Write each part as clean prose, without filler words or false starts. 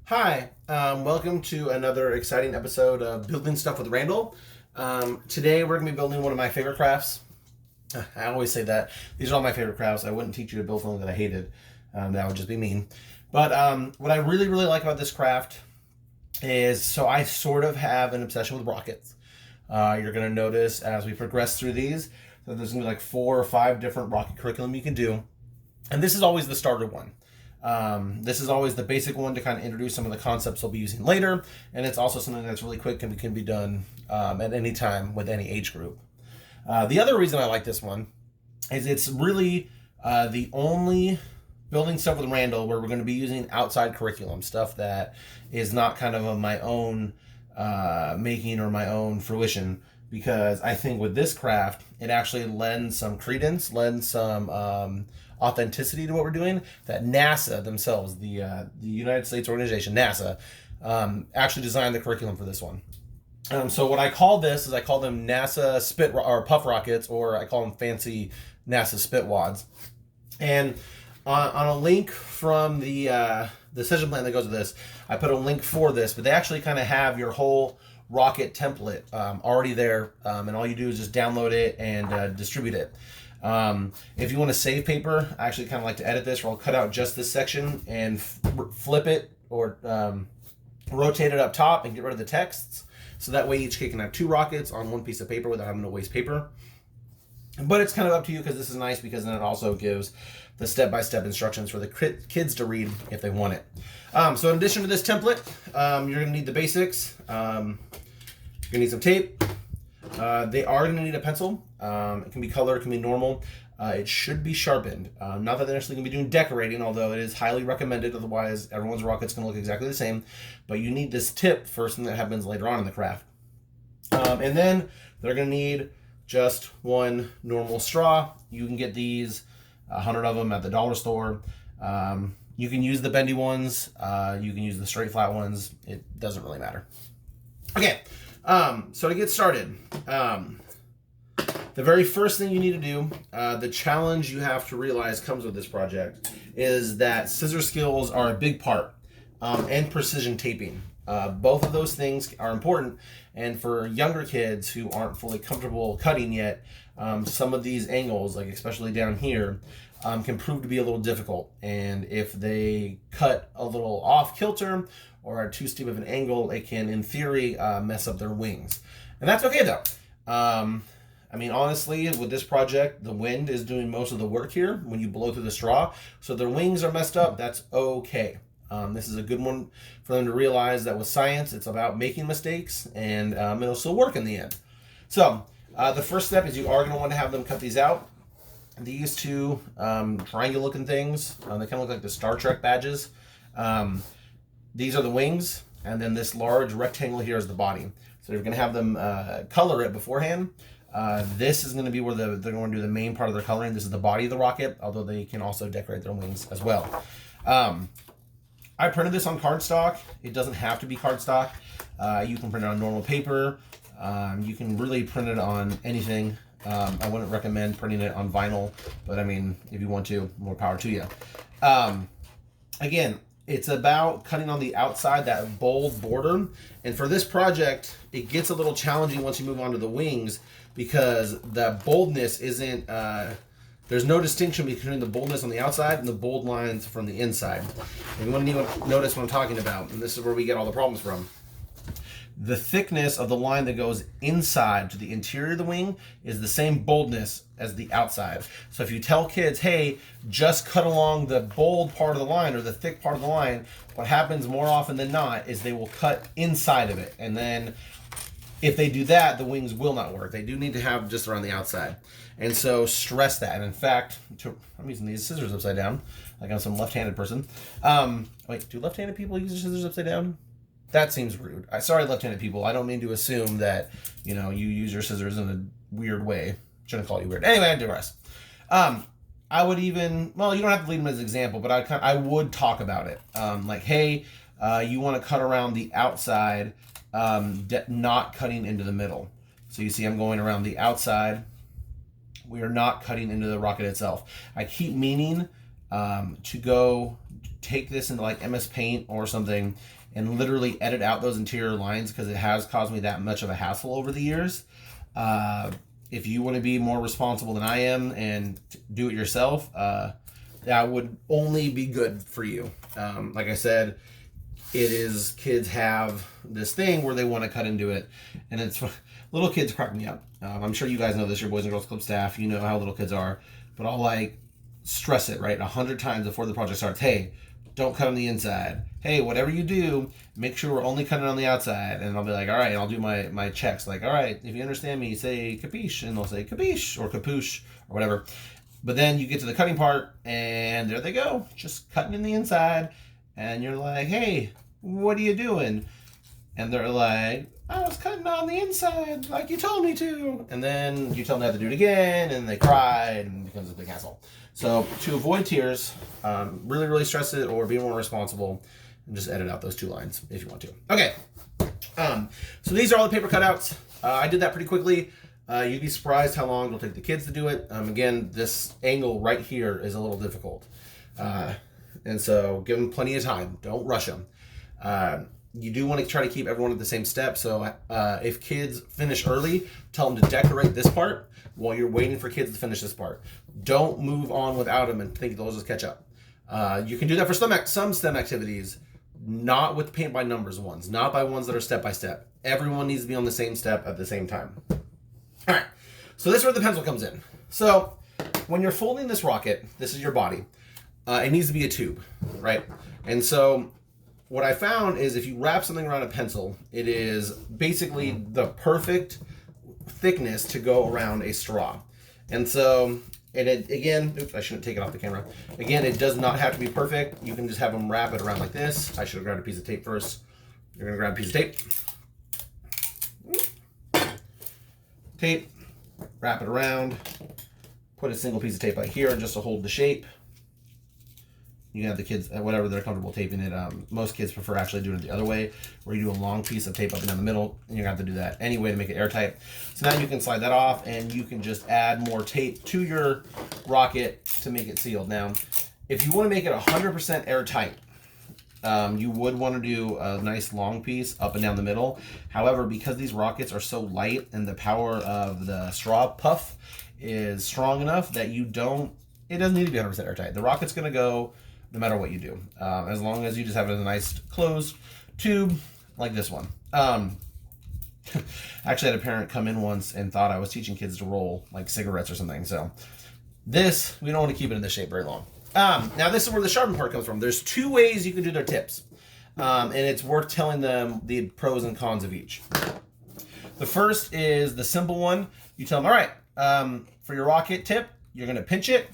Hi, welcome to another exciting episode of Building Stuff with Randall. Today we're going to be building one of my favorite crafts. I always say that. These are all my favorite crafts. I wouldn't teach you to build something that I hated. That would just be mean. But what I really, really like about this craft is, so I sort of have an obsession with rockets. You're going to notice as we progress through these that there's going to be like 4 or 5 different rocket curriculum you can do. And this is always the starter one. This is always the basic one to kind of introduce some of the concepts we'll be using later, and it's also something that's really quick and can be done at any time with any age group. The other reason I like this one is it's really the only building stuff with Randall where we're going to be using outside curriculum, stuff that is not kind of my own making or my own fruition, because I think with this craft, it actually lends some credence, lends some authenticity to what we're doing, that NASA themselves, the United States organization, NASA, actually designed the curriculum for this one. So what I call this is I call them NASA or Puff Rockets, or I call them fancy NASA Spit Wads. And on a link from the session plan that goes with this, I put a link for this, but they actually kind of have your whole rocket template already there, and all you do is just download it and distribute it. If you want to save paper, I actually kind of like to edit this, where I'll cut out just this section and flip it or rotate it up top and get rid of the texts. So that way each kid can have 2 rockets on one piece of paper without having to waste paper. But it's kind of up to you, because this is nice, because then it also gives the step-by-step instructions for the kids to read if they want it. So in addition to this template, you're going to need the basics. You're going to need some tape. They are going to need a pencil. It can be color, it can be normal. It should be sharpened. Not that they're actually going to be doing decorating, although it is highly recommended. Otherwise, everyone's rocket's going to look exactly the same. But you need this tip for something that happens later on in the craft. And then they're going to need just one normal straw. You can get these, 100 of them at the dollar store. You can use the bendy ones. You can use the straight flat ones. It doesn't really matter. Okay. So to get started, the very first thing you need to do, the challenge you have to realize comes with this project, is that scissor skills are a big part, and precision taping. Both of those things are important, and for younger kids who aren't fully comfortable cutting yet, some of these angles, like especially down here, can prove to be a little difficult. And if they cut a little off kilter or are too steep of an angle, it can, in theory, mess up their wings. And that's okay, though. I mean, honestly, with this project, the wind is doing most of the work here when you blow through the straw. So their wings are messed up. That's okay. This is a good one for them to realize that with science, it's about making mistakes, and it'll still work in the end. So the first step is you are going to want to have them cut these out. These 2 triangle-looking things, they kind of look like the Star Trek badges. These are the wings, and then this large rectangle here is the body. So you're going to have them color it beforehand. This is going to be where they're going to do the main part of their coloring. This is the body of the rocket, although they can also decorate their wings as well. I printed this on cardstock. It doesn't have to be cardstock. You can print it on normal paper. You can really print it on anything. I wouldn't recommend printing it on vinyl, but I mean, if you want to, more power to you. Again, it's about cutting on the outside, that bold border. And for this project, it gets a little challenging once you move on to the wings, because the boldness isn't, there's no distinction between the boldness on the outside and the bold lines from the inside. And you want to notice what I'm talking about, and this is where we get all the problems from. The thickness of the line that goes inside to the interior of the wing is the same boldness as the outside. So if you tell kids, hey, just cut along the bold part of the line or the thick part of the line, what happens more often than not is they will cut inside of it. And then if they do that, the wings will not work. They do need to have just around the outside. And so stress that. And in fact, I'm using these scissors upside down, like I'm some left-handed person. Wait, do left-handed people use their scissors upside down? That seems rude. Sorry, left-handed people. I don't mean to assume that, you use your scissors in a weird way. Shouldn't call you weird. Anyway, I digress. I would even, well, you don't have to leave them as an example, but I would talk about it. Like, hey, you want to cut around the outside, not cutting into the middle. So you see I'm going around the outside. We are not cutting into the rocket itself. I keep meaning to take this into like MS Paint or something and literally edit out those interior lines, because it has caused me that much of a hassle over the years. If you want to be more responsible than I am and do it yourself, that would only be good for you. Like I said, kids have this thing where they want to cut into it, and it's little kids crack me up. I'm sure you guys know this, your Boys and Girls Club staff, you know how little kids are, but I'll like stress it, right, 100 times before the project starts. Hey, don't cut on the inside. Hey, whatever you do, make sure we're only cutting on the outside. And I'll be like, all right, and I'll do my checks. Like, all right, if you understand me, say capiche, and they'll say capiche or capuche or whatever. But then you get to the cutting part, and there they go, just cutting in the inside. And you're like, hey, what are you doing? And they're like, I was cutting on the inside like you told me to. And then you tell them they have to do it again, and they cry, and it becomes a big hassle. So to avoid tears, really, really stress it, or be more responsible, and just edit out those 2 lines if you want to. Okay, so these are all the paper cutouts. I did that pretty quickly. You'd be surprised how long it'll take the kids to do it. Again, this angle right here is a little difficult. And so give them plenty of time. Don't rush them. You do want to try to keep everyone at the same step. So if kids finish early, tell them to decorate this part while you're waiting for kids to finish this part. Don't move on without them and think they'll just catch up. You can do that for some STEM activities, not with paint by numbers ones, not by ones that are step by step. Everyone needs to be on the same step at the same time. All right, so this is where the pencil comes in. So when you're folding this rocket, this is your body. It needs to be a tube, right? And so what I found is if you wrap something around a pencil, it is basically the perfect thickness to go around a straw. And so, and it, again, oops, I shouldn't take it off the camera. Again, it does not have to be perfect. You can just have them wrap it around like this. I should have grabbed a piece of tape first. You're gonna grab a piece of tape. Tape, wrap it around, put a single piece of tape right here just to hold the shape. You can have the kids, whatever they're comfortable taping it. Most kids prefer actually doing it the other way, where you do a long piece of tape up and down the middle, and you're gonna have to do that anyway to make it airtight. So now you can slide that off, and you can just add more tape to your rocket to make it sealed. Now, if you want to make it 100% airtight, you would want to do a nice long piece up and down the middle. However, because these rockets are so light and the power of the straw puff is strong enough that it doesn't need to be 100% airtight. The rocket's gonna go no matter what you do, as long as you just have a nice closed tube like this one. I actually had a parent come in once and thought I was teaching kids to roll like cigarettes or something. So this, we don't want to keep it in this shape very long. Now this is where the sharpen part comes from. There's 2 ways you can do their tips, and it's worth telling them the pros and cons of each. The first is the simple one. You tell them, all right, for your rocket tip, you're gonna pinch it.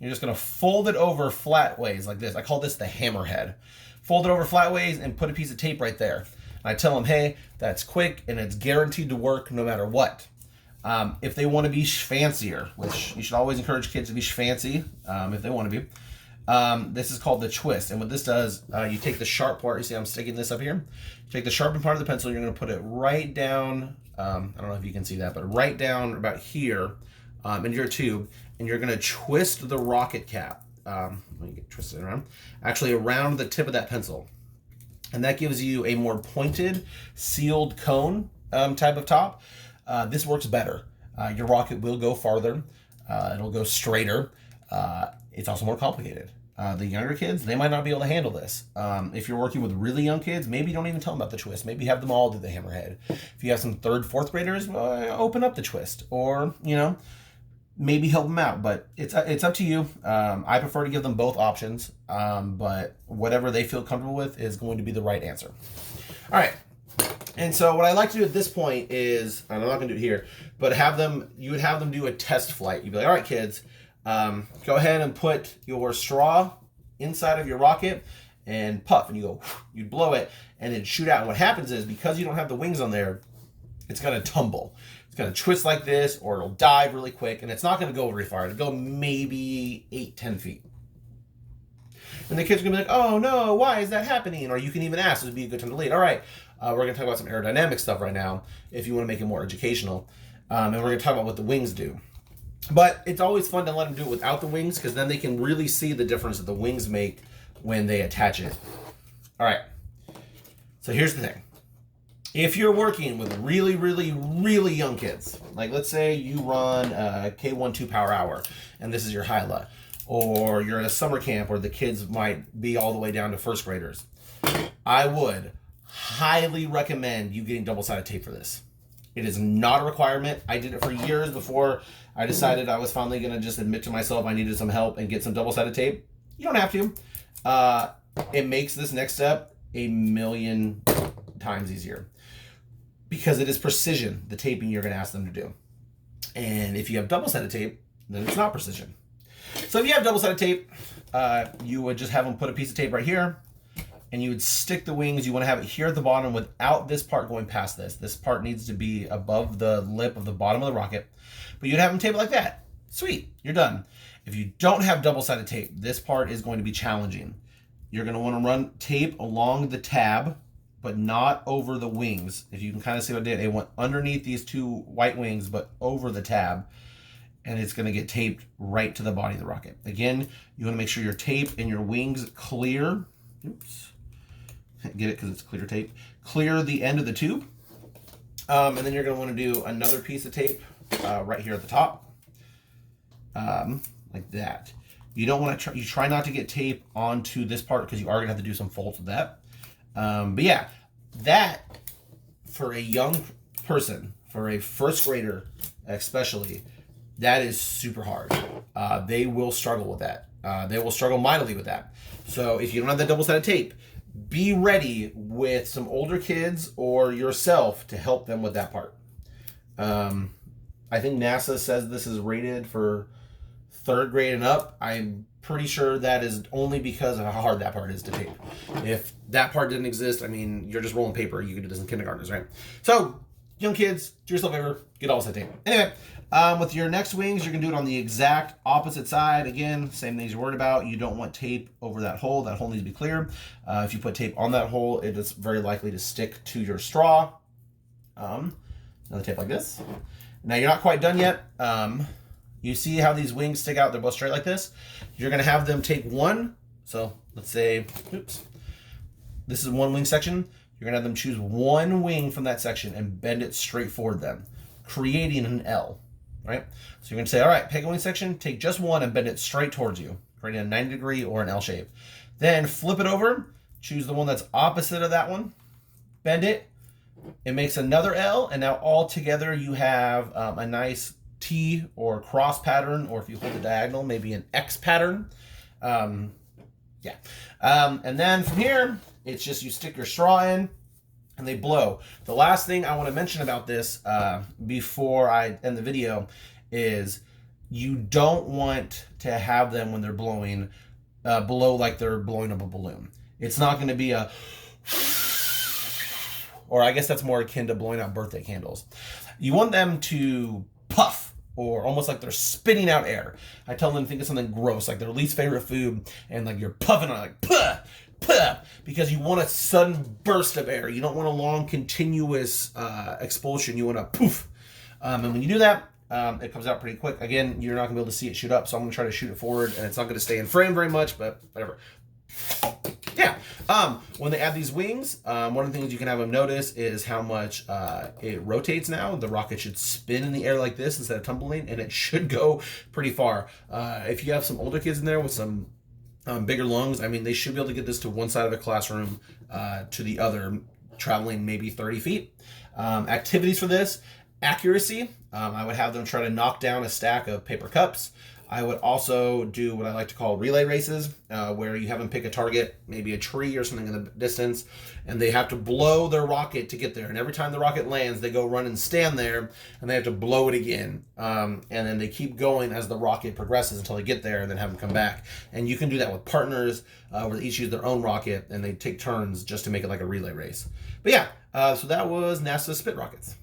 You're just going to fold it over flat ways like this. I call this the hammerhead. Fold it over flat ways and put a piece of tape right there. And I tell them, hey, that's quick and it's guaranteed to work no matter what. If they want to be fancier, which you should always encourage kids to be fancy if they want to be, this is called the twist. And what this does, you take the sharp part. You see I'm sticking this up here. You take the sharpened part of the pencil. You're going to put it right down. I don't know if you can see that, but right down about here in your tube. And you're going to twist the rocket cap. Let me get twisted around. Actually, around the tip of that pencil. And that gives you a more pointed, sealed cone type of top. This works better. Your rocket will go farther. It'll go straighter. It's also more complicated. The younger kids, they might not be able to handle this. If you're working with really young kids, maybe don't even tell them about the twist. Maybe have them all do the hammerhead. If you have some 3rd, 4th graders, open up the twist. Or, maybe help them out, but it's up to you. I prefer to give them both options, but whatever they feel comfortable with is going to be the right answer. All right, and so what I like to do at this point is, I'm not going to do it here, but you would have them do a test flight. You'd be like, all right, kids, go ahead and put your straw inside of your rocket and puff, and you'd blow it, and it'd shoot out. And what happens is, because you don't have the wings on there, it's going to tumble. It's going to twist like this, or it'll dive really quick, and it's not going to go very far. It'll go maybe 8-10 feet. And the kids are going to be like, oh no, why is that happening? Or you can even ask, this would be a good time to lead. All right, we're going to talk about some aerodynamic stuff right now, if you want to make it more educational. And we're going to talk about what the wings do. But it's always fun to let them do it without the wings, because then they can really see the difference that the wings make when they attach it. All right. So here's the thing. If you're working with really, really, really young kids, like let's say you run a K-1-2 power hour and this is your HILA, or you're at a summer camp where the kids might be all the way down to first graders, I would highly recommend you getting double-sided tape for this. It is not a requirement. I did it for years before I decided I was finally going to just admit to myself I needed some help and get some double-sided tape. You don't have to. It makes this next step a million times easier because it is precision, the taping you're going to ask them to do. And if you have double-sided tape, then it's not precision. So if you have double-sided tape, you would just have them put a piece of tape right here, and you would stick the wings. You want to have it here at the bottom without this part going past this. This part needs to be above the lip of the bottom of the rocket, but you'd have them tape it like that. Sweet, you're done. If you don't have double-sided tape, this part is going to be challenging. You're going to want to run tape along the tab, but not over the wings. If you can kind of see what I did, it went underneath these two white wings, but over the tab, and it's going to get taped right to the body of the rocket. Again, you want to make sure your tape and your wings clear. Oops. Get it because it's clear tape. Clear the end of the tube. And then you're going to want to do another piece of tape right here at the top. Like that. You don't want to try not to get tape onto this part because you are going to have to do some folds with that. But yeah, that for a young person, for a first grader especially, that is super hard. They will struggle with that. They will struggle mightily with that. So if you don't have that double-sided tape, be ready with some older kids or yourself to help them with that part. I think NASA says this is rated for third grade and up. I'm pretty sure that is only because of how hard that part is to tape. If that part didn't exist, I mean, you're just rolling paper. You could do this in kindergartners, right? So, young kids, do yourself a favor, get all that tape. Anyway, with your next wings, you're going to do it on the exact opposite side. Again, same things you're worried about. You don't want tape over that hole. That hole needs to be clear. If you put tape on that hole, it is very likely to stick to your straw. Another tape like this. Now, you're not quite done yet. You see how these wings stick out? They're both straight like this. You're going to have them take one. So let's say, oops, this is one wing section. You're going to have them choose one wing from that section and bend it straight forward them, creating an L, right? So you're going to say, all right, pick a wing section, take just one and bend it straight towards you, creating a 90 degree or an L shape. Then flip it over, choose the one that's opposite of that one, bend it. It makes another L, and now all together you have a nice T or cross pattern, or if you hold it diagonal, maybe an X pattern. And then from here, it's just you stick your straw in and they blow. The last thing I want to mention about this before I end the video is you don't want to have them when they're blowing blow like they're blowing up a balloon. It's not going to be a, or I guess that's more akin to blowing out birthday candles. You want them to puff, or almost like they're spitting out air. I tell them to think of something gross, like their least favorite food, and like you're puffing on it, like puh, puh, because you want a sudden burst of air. You don't want a long, continuous expulsion. You want a poof. And when you do that, it comes out pretty quick. Again, you're not gonna be able to see it shoot up, so I'm gonna try to shoot it forward, and it's not gonna stay in frame very much, but whatever. Yeah. When they add these wings, one of the things you can have them notice is how much it rotates now. The rocket should spin in the air like this instead of tumbling, and it should go pretty far. If you have some older kids in there with some bigger lungs, I mean, they should be able to get this to one side of a classroom to the other, traveling maybe 30 feet. Activities for this, accuracy. I would have them try to knock down a stack of paper cups. I would also do what I like to call relay races, where you have them pick a target, maybe a tree or something in the distance, and they have to blow their rocket to get there. And every time the rocket lands, they go run and stand there, and they have to blow it again. And then they keep going as the rocket progresses until they get there, and then have them come back. And you can do that with partners, where they each use their own rocket, and they take turns just to make it like a relay race. But yeah, so that was NASA Spit Rockets.